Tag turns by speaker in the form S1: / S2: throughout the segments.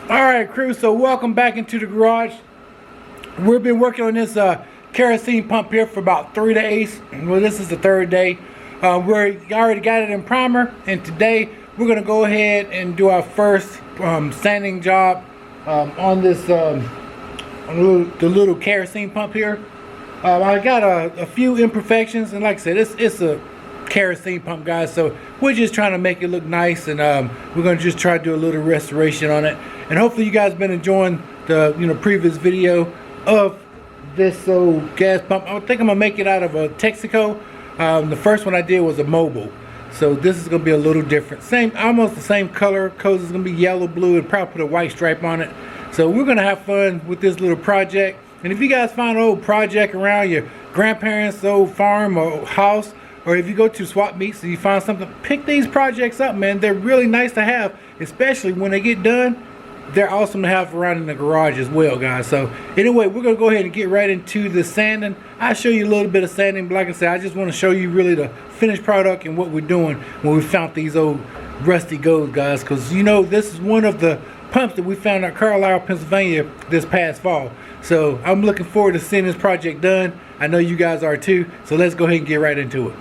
S1: Alright crew, so welcome back into the garage. We've been working on this kerosene pump here for about 3 days. Well, this is the 3rd day. We already got it in primer, and today we're going to go ahead and do our first sanding job on this on the little kerosene pump here. I got a few imperfections, and like I said, it's a kerosene pump, guys, so we're just trying to make it look nice, and we're going to just try to do a little restoration on it. And hopefully you guys been enjoying the previous video of this old gas pump. I think I'm gonna make it out of a Texaco. The first one I did was a mobile, so this is gonna be a little different, almost the same color. Codes is gonna be yellow, blue, and probably put a white stripe on it. So we're gonna have fun with this little project. And if you guys find an old project around your grandparents' old farm or house, or if you go to swap meets and you find something, pick these projects up, man. They're really nice to have, especially when they get done. They're awesome to have around in the garage as well, guys. So anyway, we're gonna go ahead and get right into the sanding. I'll show you a little bit of sanding, but like I said, I just want to show you really the finished product and what we're doing when we found these old rusty gold, guys, because this is one of the pumps that we found at Carlisle, Pennsylvania this past fall. So I'm looking forward to seeing this project done. I know you guys are too, so let's go ahead and get right into it.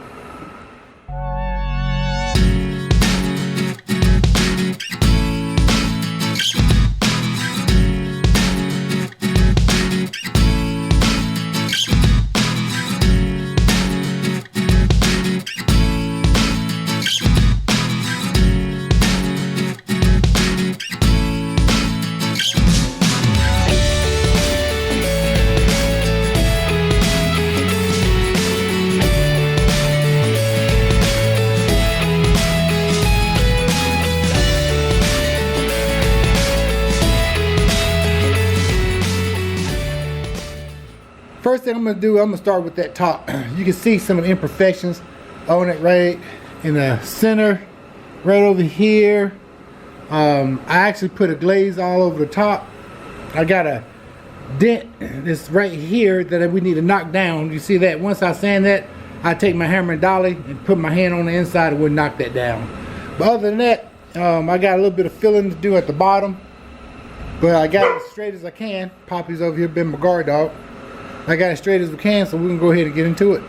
S1: First thing I'm going to do, I'm going to start with that top. You can see some of the imperfections on it right in the center, right over here. I actually put a glaze all over the top. I got a dent that's right here that we need to knock down. You see that? Once I sand that, I take my hammer and dolly and put my hand on the inside and we'll knock that down. But other than that, I got a little bit of filling to do at the bottom. But I got it as straight as I can. Poppy's over here been my guard dog. I got it straight as we can, so we can go ahead and get into it.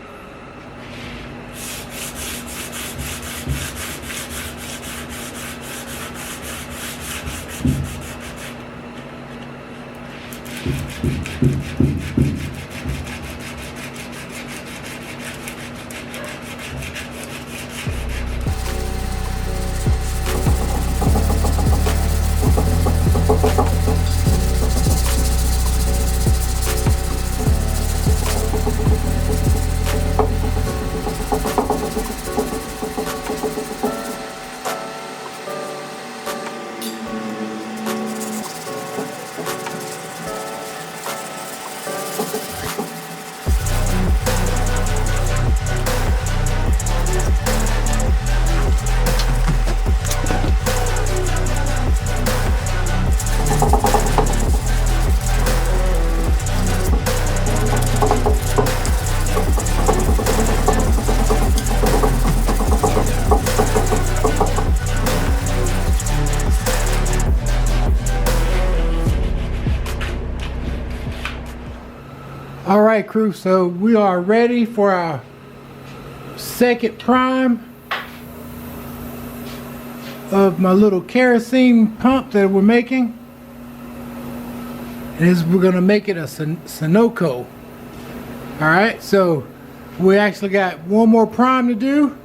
S1: All right, crew, so we are ready for our second prime of my little kerosene pump that we're making. And we're gonna make it a Sunoco. All right, so we actually got one more prime to do.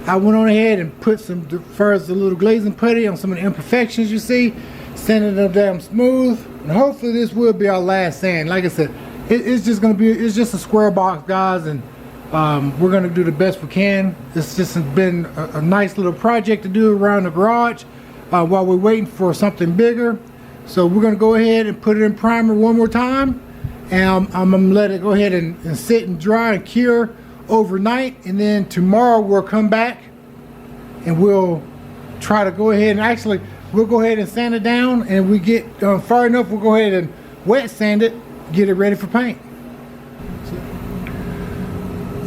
S1: I went on ahead and put first a little glazing putty on some of the imperfections you see, sanding them down smooth, and hopefully this will be our last sand. Like I said, it's just a square box, guys, and we're gonna do the best we can. This just has been a nice little project to do around the garage while we're waiting for something bigger. So we're gonna go ahead and put it in primer one more time, and I'm gonna let it go ahead and sit and dry and cure overnight, and then tomorrow we'll come back and we'll try to go ahead and we'll go ahead and sand it down, and we get far enough, we'll go ahead and wet sand it, get it ready for paint.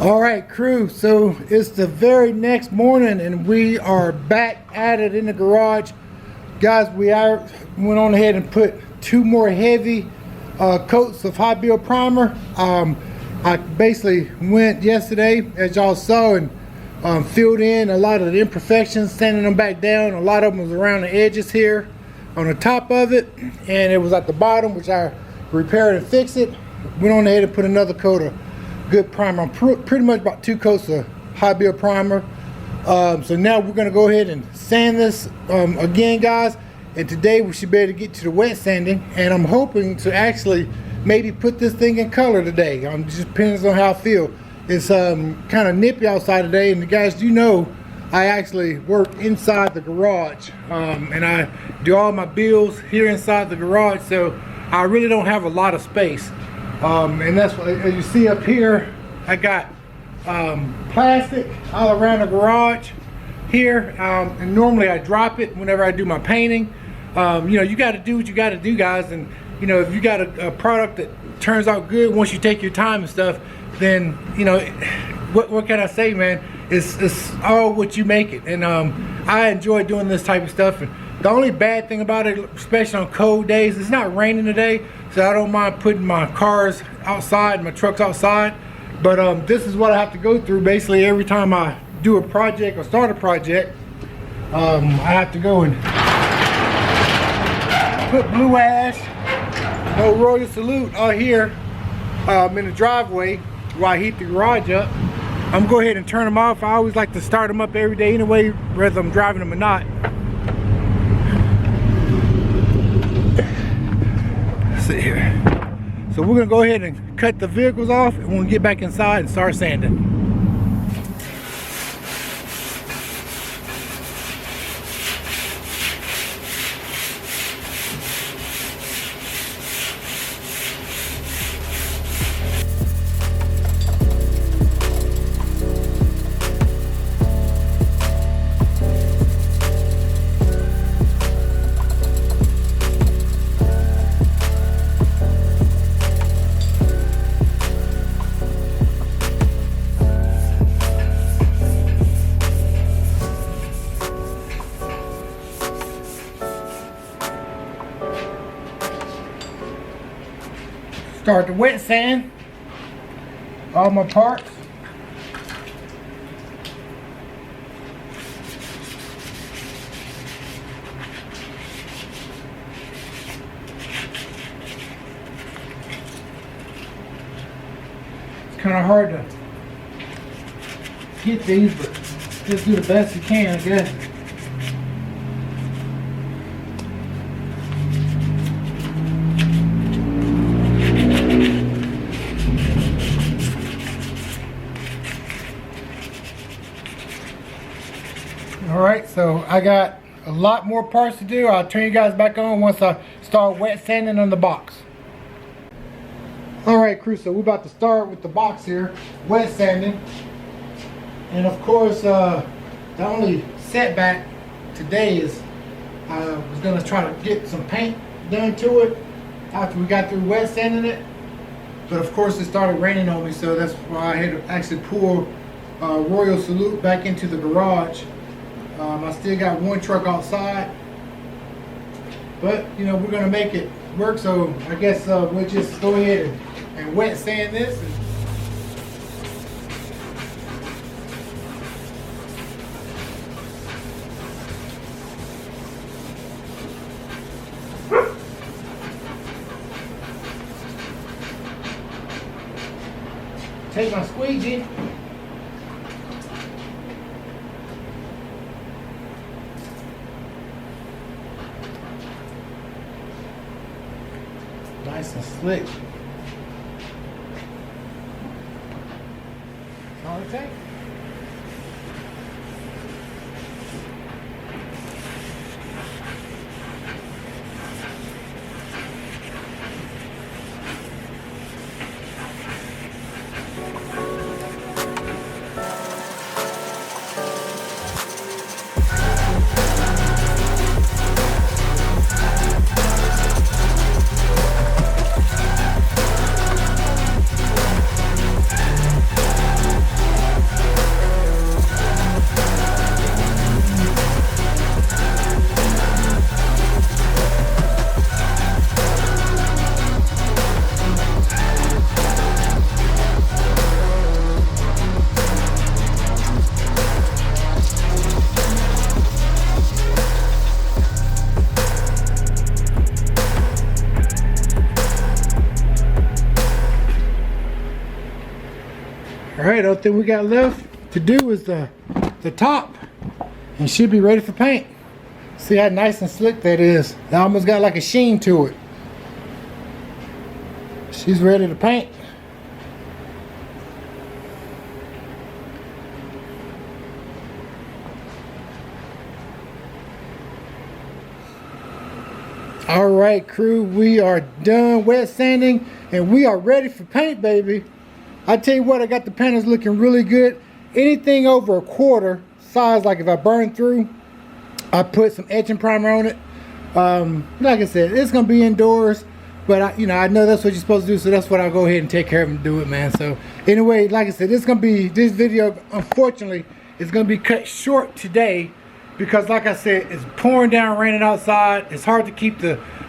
S1: All right, crew, so it's the very next morning and we are back at it in the garage. Guys, went on ahead and put 2 more heavy coats of high build primer. I basically went yesterday, as y'all saw, and filled in a lot of the imperfections, sanding them back down. A lot of them was around the edges here on the top of it, and it was at the bottom, which I repaired and fixed it. Went on ahead and put another coat of good primer. I'm pretty much about 2 coats of high build primer. So now we're gonna go ahead and sand this again, guys. And today we should be able to get to the wet sanding, and I'm hoping to actually maybe put this thing in color today. Just depends on how I feel. It's kind of nippy outside today, and guys, you know I actually work inside the garage, and I do all my builds here inside the garage, so I really don't have a lot of space. And that's what, as you see up here, I got plastic all around the garage here, and normally I drop it whenever I do my painting. You know, you got to do what you got to do, guys, and you know, if you got a product that turns out good once you take your time and stuff, then you know, what can I say, man? It's all what you make it. And I enjoy doing this type of stuff. And the only bad thing about it, especially on cold days, it's not raining today, so I don't mind putting my cars outside, my trucks outside. But this is what I have to go through basically every time I do a project or start a project. I have to go and put blue ash, no Royal Salute out here in the driveway while I heat the garage up. I'm gonna go ahead and turn them off. I always like to start them up every day anyway, whether I'm driving them or not. Let's see here. So we're gonna go ahead and cut the vehicles off, and we'll get back inside and start sanding. Start to wet sand all my parts. It's kind of hard to get these, but just do the best you can, I guess. Alright, so I got a lot more parts to do. I'll turn you guys back on once I start wet sanding on the box. Alright, crew, so we're about to start with the box here, wet sanding. And of course, the only setback today is I was going to try to get some paint done to it after we got through wet sanding it. But of course it started raining on me, so that's why I had to actually pull Royal Salute back into the garage. I still got one truck outside, but you know, we're gonna make it work. So I guess we'll just go ahead and wet sand this. Take my squeegee. Nice and slick. That's all it takes. right, the only thing we got left to do is the top, and should be ready for paint. See how nice and slick that is. It almost got like a sheen to it. She's ready to paint. All right, crew, we are done wet sanding and we are ready for paint, baby. I tell you what, I got the panels looking really good. Anything over a quarter size, like if I burn through, I put some etching primer on it. Like I said, it's gonna be indoors, but I know that's what you're supposed to do, so that's what I'll go ahead and take care of and do it, man. So anyway, like I said, this video, unfortunately, is gonna be cut short today because, like I said, it's pouring down, raining outside. It's hard to keep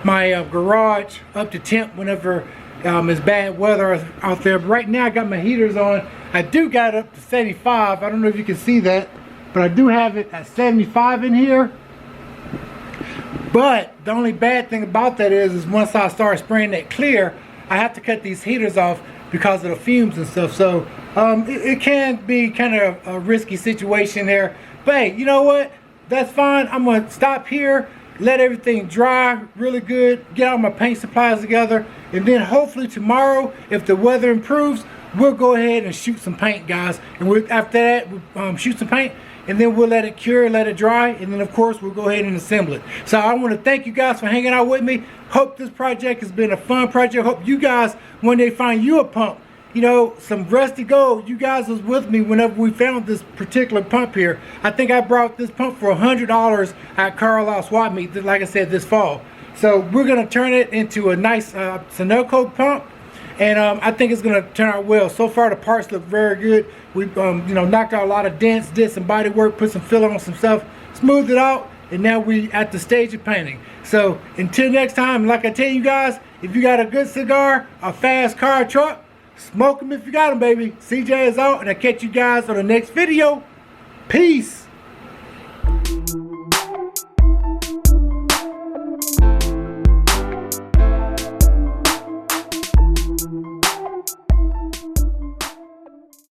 S1: my garage up to temp whenever it's bad weather out there. But right now I got my heaters on. I do got it up to 75. I don't know if you can see that, but I do have it at 75 in here. But the only bad thing about that is once I start spraying that clear, I have to cut these heaters off because of the fumes and stuff. So it can be kind of a risky situation there. But hey, you know what? That's fine. I'm going to stop here, let everything dry really good, get all my paint supplies together, and then hopefully tomorrow, if the weather improves, we'll go ahead and shoot some paint, guys. And after that, we'll shoot some paint, and then we'll let it cure, let it dry, and then of course we'll go ahead and assemble it. So I want to thank you guys for hanging out with me. Hope this project has been a fun project. Hope you guys, when they find you a pump, some rusty gold, you guys was with me whenever we found this particular pump here. I think I brought this pump for $100 at Carlisle Swap Meet, like I said, this fall. So we're going to turn it into a nice Sunoco pump, and I think it's going to turn out well. So far the parts look very good. We've knocked out a lot of dents, did some body work, put some filler on some stuff, smoothed it out, and now we at the stage of painting. So until next time, like I tell you guys, if you got a good cigar, a fast car, truck, smoke them if you got them, baby. CJ is out, and I'll catch you guys on the next video. Peace.